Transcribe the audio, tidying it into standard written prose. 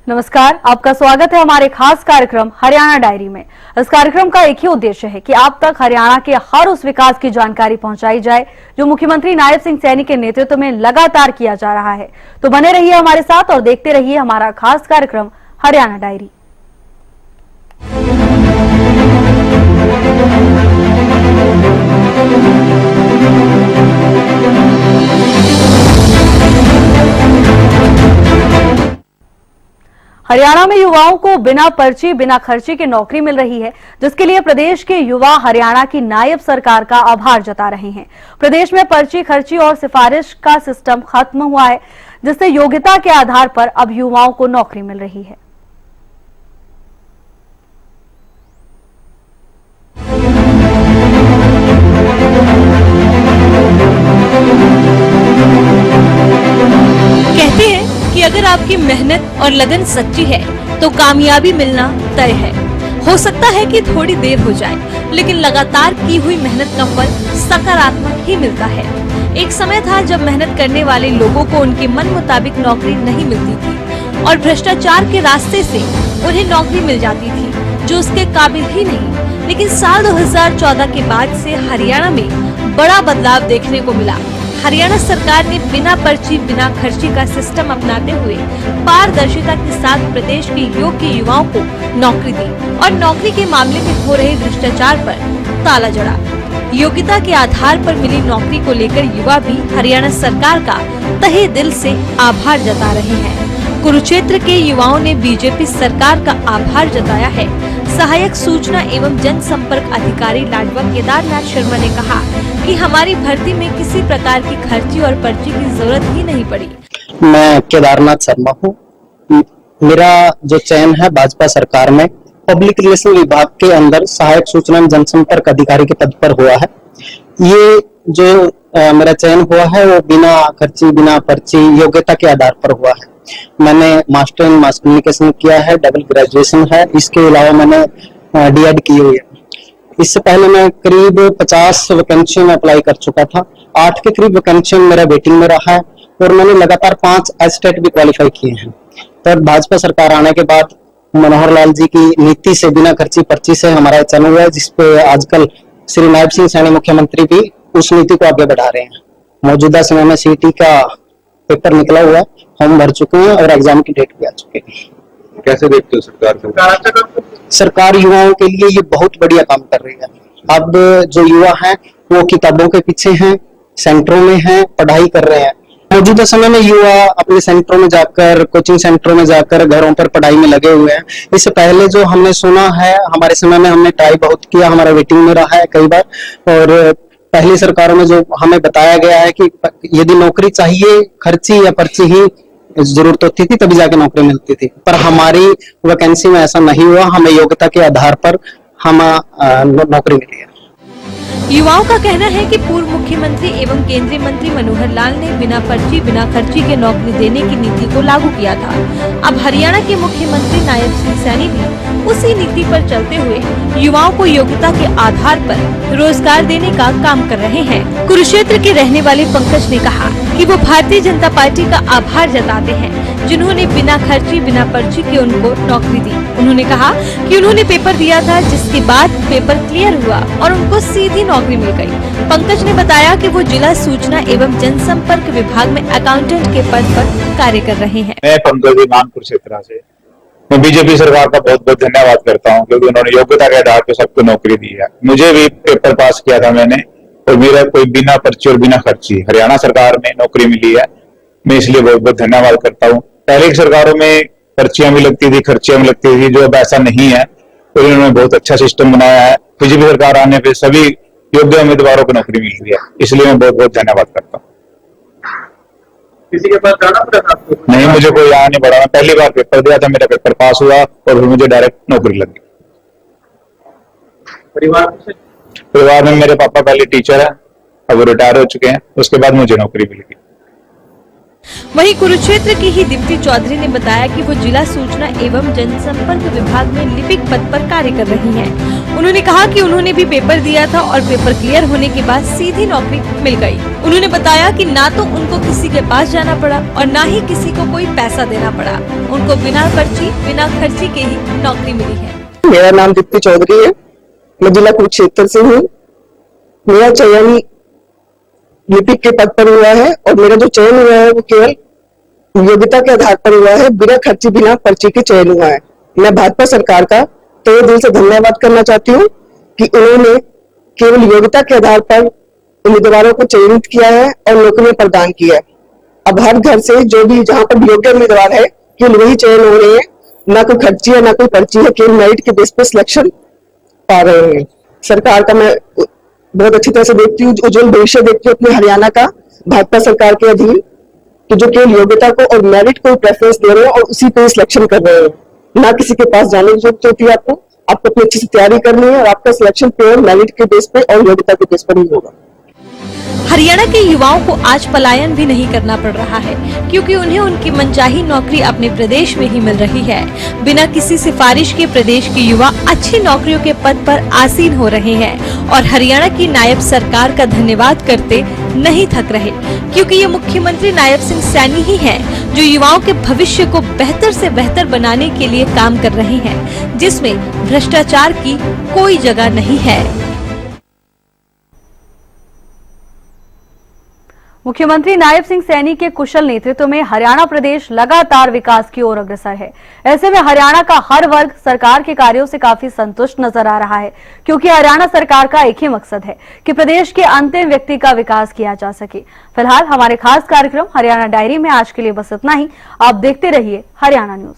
नमस्कार, आपका स्वागत है हमारे खास कार्यक्रम हरियाणा डायरी में। इस कार्यक्रम का एक ही उद्देश्य है कि आप तक हरियाणा के हर उस विकास की जानकारी पहुंचाई जाए जो मुख्यमंत्री नायब सिंह सैनी के नेतृत्व में लगातार किया जा रहा है। तो बने रहिए हमारे साथ और देखते रहिए हमारा खास कार्यक्रम हरियाणा डायरी। हरियाणा में युवाओं को बिना पर्ची बिना खर्ची के नौकरी मिल रही है, जिसके लिए प्रदेश के युवा हरियाणा की नायब सरकार का आभार जता रहे हैं। प्रदेश में पर्ची खर्ची और सिफारिश का सिस्टम खत्म हुआ है, जिससे योग्यता के आधार पर अब युवाओं को नौकरी मिल रही है। कहते हैं कि अगर आपकी मेहनत और लगन सच्ची है तो कामयाबी मिलना तय है। हो सकता है कि थोड़ी देर हो जाए, लेकिन लगातार की हुई मेहनत का फल सकारात्मक ही मिलता है। एक समय था जब मेहनत करने वाले लोगों को उनके मन मुताबिक नौकरी नहीं मिलती थी और भ्रष्टाचार के रास्ते से उन्हें नौकरी मिल जाती थी जो उसके काबिल ही नहीं। लेकिन साल 2014 के बाद से हरियाणा में बड़ा बदलाव देखने को मिला। हरियाणा सरकार ने बिना पर्ची बिना खर्ची का सिस्टम अपनाते हुए पारदर्शिता के साथ प्रदेश के योग्य युवाओं को नौकरी दी और नौकरी के मामले में हो रहे भ्रष्टाचार पर ताला जड़ा। योग्यता के आधार पर मिली नौकरी को लेकर युवा भी हरियाणा सरकार का तहे दिल से आभार जता रहे हैं। कुरुक्षेत्र के युवाओं ने बीजेपी सरकार का आभार जताया है। सहायक सूचना एवं जनसंपर्क अधिकारी लाडवा केदारनाथ शर्मा ने कहा कि हमारी भर्ती में किसी प्रकार की खर्ची और पर्ची की जरूरत ही नहीं पड़ी। मैं केदारनाथ शर्मा हूँ। मेरा जो चयन है भाजपा सरकार में पब्लिक रिलेशन विभाग के अंदर सहायक सूचना एवं जनसंपर्क अधिकारी के पद पर हुआ है। ये जो मेरा चयन हुआ है वो बिना खर्ची बिना पर्ची योग्यता के आधार पर हुआ है। मैंने मास्टर इन मास कम्युनिकेशन किया है, डबल ग्रेजुएशन है, इसके अलावा मैंने डीएड की हुई है। इससे पहले मैं करीब 50 वैकेंसी में अप्लाई कर चुका था। 8 के करीब वैकेंसी मेरा वेटिंग में रहा है और मैंने लगातार 5 एस्टेट भी क्वालिफाई किए हैं। तो भाजपा सरकार आने के बाद मनोहर लाल जी की नीति से बिना खर्ची पर्ची से हमारा चयन हुआ है, जिसपे आजकल श्री नायब सिंह सैनी मुख्यमंत्री भी उस नीति को आगे बढ़ा रहे हैं। मौजूदा समय में सीटी का पेपर निकला हुआ है, हम भर चुके हैं और एग्जाम की डेट भी आ चुके हैं। कैसे देखते हो सरकार को? सरकार युवाओं के लिए ये बहुत बढ़िया काम कर रही है। अब जो युवा हैं वो किताबों के पीछे हैं, सेंटरों में हैं, पढ़ाई कर रहे हैं। मौजूदा समय में युवा अपने सेंटरों में जाकर, कोचिंग सेंटरों में जाकर घरों पर पढ़ाई में लगे हुए हैं। इससे पहले जो हमने सुना है, हमारे समय में हमने ट्राई बहुत किया, हमारा वेटिंग में रहा है कई बार। और पहली सरकारों में जो हमें बताया गया है कि यदि नौकरी चाहिए खर्ची या पर्ची ही जरूरत होती थी तभी जाके नौकरी मिलती थी, पर हमारी वैकेंसी में ऐसा नहीं हुआ। हमें योग्यता के आधार पर हम नौकरी मिली है। युवाओं का कहना है कि पूर्व मुख्यमंत्री एवं केंद्रीय मंत्री मनोहर लाल ने बिना पर्ची बिना खर्ची के नौकरी देने की नीति को लागू किया था। अब हरियाणा के मुख्यमंत्री नायब सिंह सैनी भी उसी नीति पर चलते हुए युवाओं को योग्यता के आधार पर रोजगार देने का काम कर रहे हैं। कुरुक्षेत्र के रहने वाले पंकज ने कहा कि वो भारतीय जनता पार्टी का आभार जताते हैं, जिन्होंने बिना खर्ची बिना पर्ची के उनको नौकरी दी। उन्होंने कहा कि उन्होंने पेपर दिया था, जिसके बाद पेपर क्लियर हुआ और उनको सीधी नौकरी मिल गई। पंकज ने बताया कि वो जिला सूचना एवं जनसंपर्क विभाग में अकाउंटेंट के पद पर कार्य कर रहे हैं। मैं पंकज कुरुक्षेत्र से मैं बीजेपी सरकार का बहुत बहुत धन्यवाद करता हूं, क्योंकि उन्होंने योग्यता के आधार पर सबको नौकरी दी है। मुझे भी पेपर पास किया था मैंने, और मेरा कोई बिना पर्ची और बिना खर्ची हरियाणा सरकार में नौकरी मिली है। मैं इसलिए बहुत बहुत धन्यवाद करता हूँ। पहले की सरकारों में पर्चियां भी लगती थी, खर्चियां भी लगती थी, जो अब ऐसा नहीं है। तो इन्होंने बहुत अच्छा सिस्टम बनाया है। बीजेपी सरकार आने पे सभी योग्य उम्मीदवारों को नौकरी मिल रही है, इसलिए मैं बहुत बहुत धन्यवाद करता हूँ। किसी के पास जाना पड़ा था आपको? नहीं, मुझे कोई यहाँ नहीं पड़ा। मैं पहली बार पेपर दिया था, मेरा पेपर पास हुआ और फिर मुझे डायरेक्ट नौकरी लग गई। परिवार में मेरे पापा पहले टीचर है, अब वो रिटायर हो चुके हैं, उसके बाद मुझे नौकरी मिल गई। वहीं कुरुक्षेत्र की ही दीप्ति चौधरी ने बताया कि वो जिला सूचना एवं जनसंपर्क विभाग में लिपिक पद पर कार्य कर रही हैं। उन्होंने कहा कि उन्होंने भी पेपर दिया था और पेपर क्लियर होने के बाद सीधी नौकरी मिल गई। उन्होंने बताया कि ना तो उनको किसी के पास जाना पड़ा और ना ही किसी को कोई पैसा देना पड़ा। उनको बिना पर्ची बिना खर्ची के ही नौकरी मिली है। मेरा नाम दीप्ति चौधरी है। मैं जिला कुरुक्षेत्र से हूँ। मेरा चयन लिपिक के पद पर हुआ है और मेरा जो चयन हुआ है वो केवल योग्यता के आधार पर हुआ है, बिना खर्ची बिना पर्ची के चयन हुआ है। मैं भाजपा सरकार का तहे दिल से धन्यवाद करना चाहती हूँ कि उन्होंने केवल योग्यता के आधार पर उम्मीदवारों को चयनित किया है और नौकरियां प्रदान की है। अब हर घर से जो भी जहाँ पर योग्य उम्मीदवार है केवल वही चयन हो रहे हैं, ना कोई खर्ची है ना कोई पर्ची है, केवल मेरिट के बेस पे सिलेक्शन पा रहे हैं। सरकार का मैं बहुत अच्छी तरह से देखती हूँ, उज्जवल भविष्य देखती हूँ अपने हरियाणा का भाजपा सरकार के अधीन, तो जो केवल योग्यता को और मेरिट को प्रेफरेंस दे रहे हैं और उसी पे सिलेक्शन कर रहे हैं, ना किसी के पास जाने की जरूरत होती है। आपको अपनी अच्छी से तैयारी करनी है और आपका सिलेक्शन प्योर मेरिट के बेस पे और योग्यता के बेस पर ही होगा। हरियाणा के युवाओं को आज पलायन भी नहीं करना पड़ रहा है, क्योंकि उन्हें उनकी मनचाही नौकरी अपने प्रदेश में ही मिल रही है। बिना किसी सिफारिश के प्रदेश के युवा अच्छी नौकरियों के पद पर आसीन हो रहे हैं और हरियाणा की नायब सरकार का धन्यवाद करते नहीं थक रहे, क्योंकि ये मुख्यमंत्री नायब सिंह सैनी ही हैं जो युवाओं के भविष्य को बेहतर से बेहतर बनाने के लिए काम कर रहे हैं, जिसमें भ्रष्टाचार की कोई जगह नहीं है। मुख्यमंत्री नायब सिंह सैनी के कुशल नेतृत्व में हरियाणा प्रदेश लगातार विकास की ओर अग्रसर है। ऐसे में हरियाणा का हर वर्ग सरकार के कार्यों से काफी संतुष्ट नजर आ रहा है, क्योंकि हरियाणा सरकार का एक ही मकसद है कि प्रदेश के अंतिम व्यक्ति का विकास किया जा सके। फिलहाल हमारे खास कार्यक्रम हरियाणा डायरी में आज के लिए बस इतना ही। आप देखते रहिए हरियाणा न्यूज।